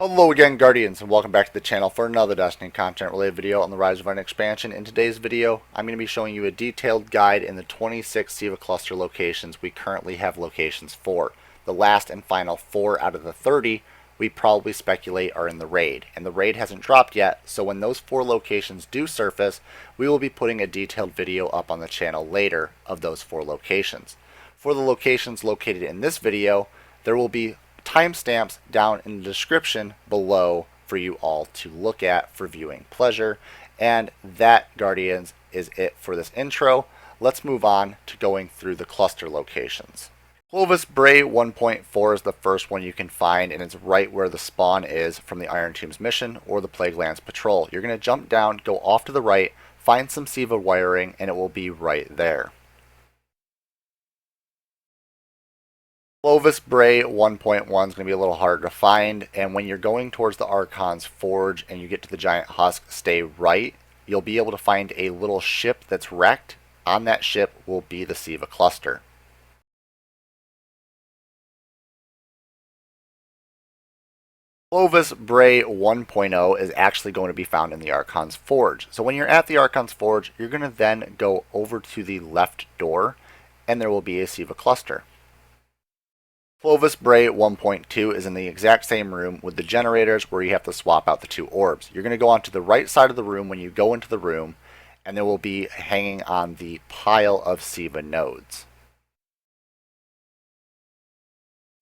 Hello again, Guardians, and welcome back to the channel for another Destiny content related video on the Rise of Iron expansion. In today's video, I'm going to be showing you a detailed guide in the 26 Siva cluster locations we currently have locations for. The last and final 4 out of the 30 we probably speculate are in the raid, and the raid hasn't dropped yet, so when those 4 locations do surface, we will be putting a detailed video up on the channel later of those 4 locations. For the locations located in this video, there will be timestamps down in the description below for you all to look at for viewing pleasure. And that, Guardians, is it for this intro. Let's move on to going through the cluster locations. Clovis Bray 1.4 is the first one you can find, and it's right where the spawn is from the Iron Tombs mission or the Plague Lands Patrol. You're going to jump down, go off to the right, find some Siva wiring, and it will be right there. Clovis Bray 1.1 is going to be a little harder to find, and when you're going towards the Archon's Forge and you get to the Giant Husk, stay right. You'll be able to find a little ship that's wrecked. On that ship will be the Siva cluster. Clovis Bray 1.0 is actually going to be found in the Archon's Forge. So when you're at the Archon's Forge, you're going to then go over to the left door, and there will be a Siva cluster. Clovis Bray 1.2 is in the exact same room with the generators where you have to swap out the 2 orbs. You're going to go onto the right side of the room when you go into the room, and they will be hanging on the pile of Siva nodes.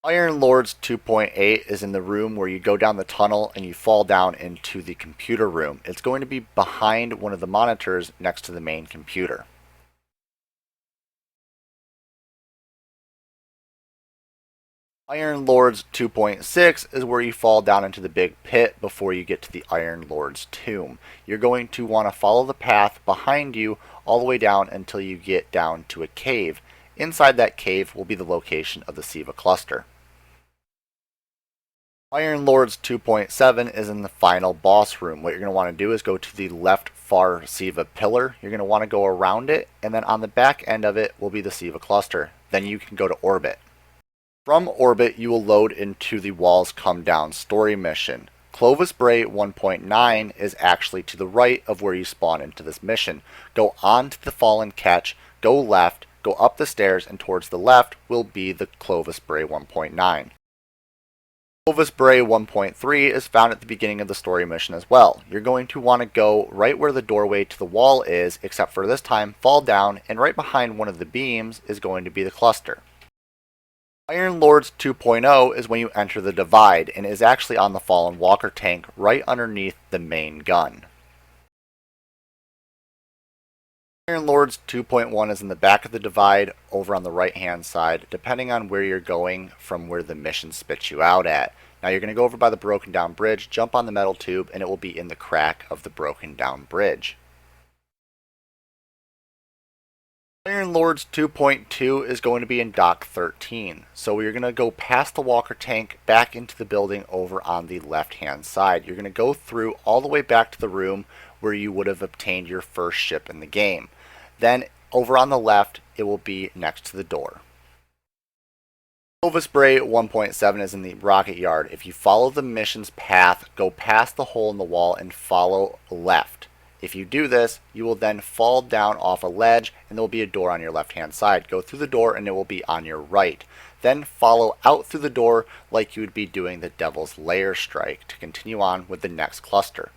Iron Lords 2.8 is in the room where you go down the tunnel and you fall down into the computer room. It's going to be behind one of the monitors next to the main computer. Iron Lords 2.6 is where you fall down into the big pit before you get to the Iron Lord's tomb. You're going to want to follow the path behind you all the way down until you get down to a cave. Inside that cave will be the location of the Siva cluster. Iron Lords 2.7 is in the final boss room. What you're going to want to do is go to the left far Siva pillar. You're going to want to go around it, and then on the back end of it will be the Siva cluster. Then you can go to orbit. From orbit, you will load into the Walls Come Down story mission. Clovis Bray 1.9 is actually to the right of where you spawn into this mission. Go on to the Fallen Catch, go left, go up the stairs, and towards the left will be the Clovis Bray 1.9. Clovis Bray 1.3 is found at the beginning of the story mission as well. You're going to want to go right where the doorway to the wall is, except for this time fall down, and right behind one of the beams is going to be the cluster. Iron Lords 2.0 is when you enter the Divide, and is actually on the Fallen Walker tank right underneath the main gun. Iron Lords 2.1 is in the back of the Divide over on the right hand side, depending on where you're going from where the mission spits you out at. Now you're going to go over by the broken down bridge, jump on the metal tube, and it will be in the crack of the broken down bridge. Iron Lords 2.2 is going to be in Dock 13, so we're going to go past the Walker tank back into the building over on the left hand side. You're going to go through all the way back to the room where you would have obtained your first ship in the game. Then over on the left it will be next to the door. Clovis Bray 1.7 is in the rocket yard. If you follow the mission's path, go past the hole in the wall and follow left. If you do this, you will then fall down off a ledge and there will be a door on your left hand side. Go through the door and it will be on your right. Then follow out through the door like you would be doing the Devil's Lair strike to continue on with the next cluster.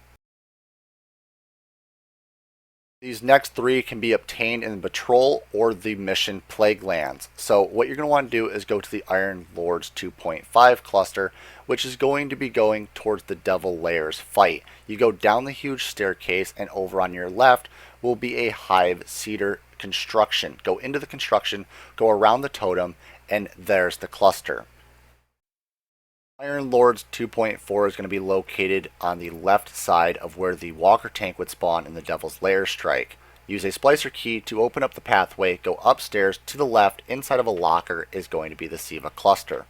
These next 3 can be obtained in the patrol or the mission Plague Lands. So what you're going to want to do is go to the Iron Lords 2.5 cluster, which is going to be going towards the Devil Lair's fight. You go down the huge staircase, and over on your left will be a hive cedar construction. Go into the construction, go around the totem, and there's the cluster. Iron Lords 2.4 is going to be located on the left side of where the Walker tank would spawn in the Devil's Lair strike. Use a splicer key to open up the pathway, go upstairs to the left, inside of a locker is going to be the Siva cluster.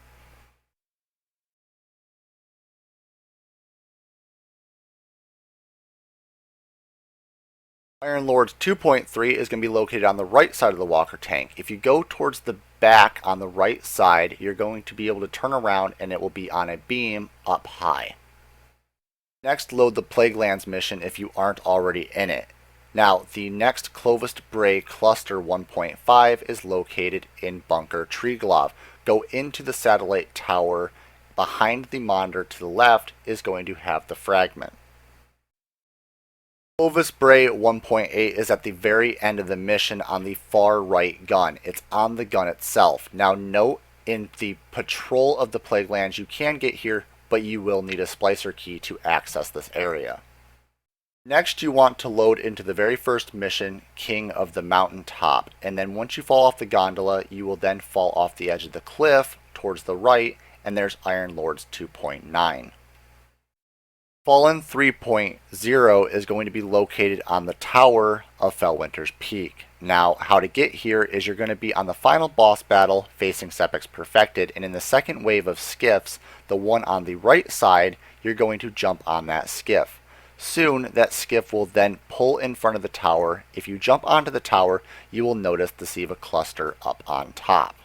Iron Lords 2.3 is going to be located on the right side of the Walker tank. If you go towards the back on the right side, you're going to be able to turn around and it will be on a beam up high. Next, load the Plague Lands mission if you aren't already in it. Now, the next Clovis Bray Cluster 1.5 is located in Bunker Treeglove. Go into the satellite tower. Behind the monitor to the left is going to have the fragment. Clovis Bray 1.8 is at the very end of the mission on the far right gun. It's on the gun itself. Now note, in the patrol of the Plague Lands you can get here, but you will need a splicer key to access this area. Next, you want to load into the very first mission, King of the Mountaintop, and then once you fall off the gondola, you will then fall off the edge of the cliff towards the right, and there's Iron Lords 2.9. Fallen 3.0 is going to be located on the tower of Fellwinter's Peak. Now, how to get here is you're going to be on the final boss battle facing Sepix Perfected, and in the second wave of skiffs, the one on the right side, you're going to jump on that skiff. Soon, that skiff will then pull in front of the tower. If you jump onto the tower, you will notice the Siva cluster up on top.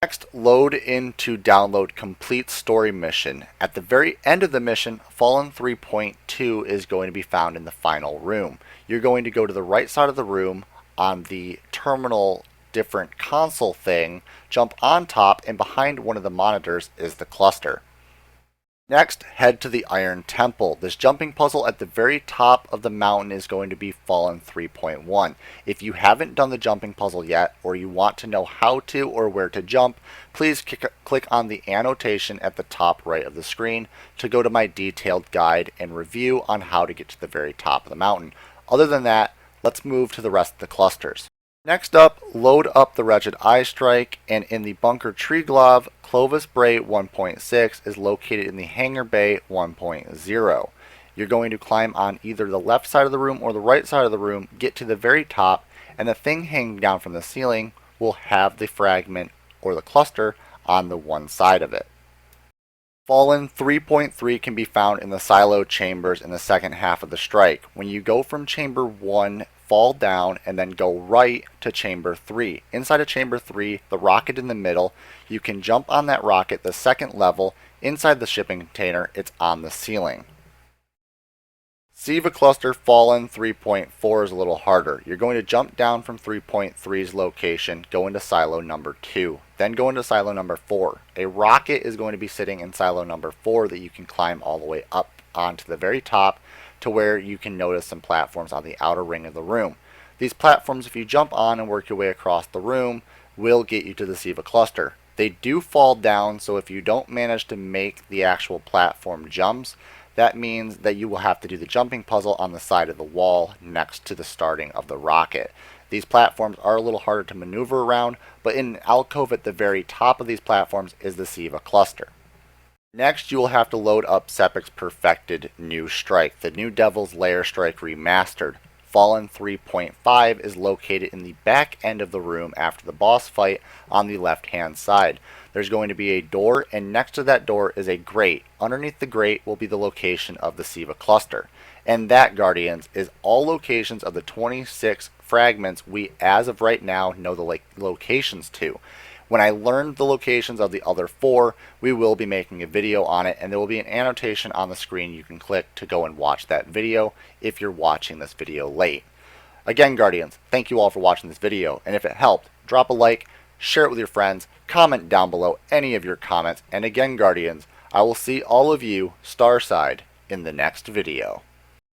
Next, load into download complete story mission. At the very end of the mission, Fallen 3.2 is going to be found in the final room. You're going to go to the right side of the room on the terminal different console thing, jump on top, and behind one of the monitors is the cluster. Next, head to the Iron Temple. This jumping puzzle at the very top of the mountain is going to be Fallen 3.1. If you haven't done the jumping puzzle yet, or you want to know how to or where to jump, please click on the annotation at the top right of the screen to go to my detailed guide and review on how to get to the very top of the mountain. Other than that, let's move to the rest of the clusters. Next up, load up the Wretched Eye Strike, and in the Bunker Treeglove, Clovis Bray 1.6 is located in the Hangar Bay 1.0. You're going to climb on either the left side of the room or the right side of the room, get to the very top, and the thing hanging down from the ceiling will have the fragment or the cluster on the one side of it. Fallen 3.3 can be found in the silo chambers in the second half of the strike. When you go from chamber 1, fall down and then go right to chamber 3. Inside of chamber 3, the rocket in the middle, you can jump on that rocket the second level. Inside the shipping container, it's on the ceiling. Siva Cluster Fallen 3.4 is a little harder. You're going to jump down from 3.3's location, go into silo number 2, then go into silo number 4. A rocket is going to be sitting in silo number 4 that you can climb all the way up onto the very top to where you can notice some platforms on the outer ring of the room. These platforms, if you jump on and work your way across the room, will get you to the Siva Cluster. They do fall down, so if you don't manage to make the actual platform jumps, that means that you will have to do the jumping puzzle on the side of the wall next to the starting of the rocket. These platforms are a little harder to maneuver around, but in an alcove at the very top of these platforms is the Siva Cluster. Next, you will have to load up Sepix Perfected New Strike, the New Devil's Lair Strike Remastered. Fallen 3.5 is located in the back end of the room after the boss fight on the left hand side. There's going to be a door, and next to that door is a grate. Underneath the grate will be the location of the Siva Cluster. And that, Guardians, is all locations of the 26 fragments we, as of right now, know the locations to. When I learn the locations of the other 4, we will be making a video on it, and there will be an annotation on the screen you can click to go and watch that video if you're watching this video late. Again, Guardians, thank you all for watching this video, and if it helped, drop a like, share it with your friends, comment down below any of your comments, and again, Guardians, I will see all of you, Starside, in the next video.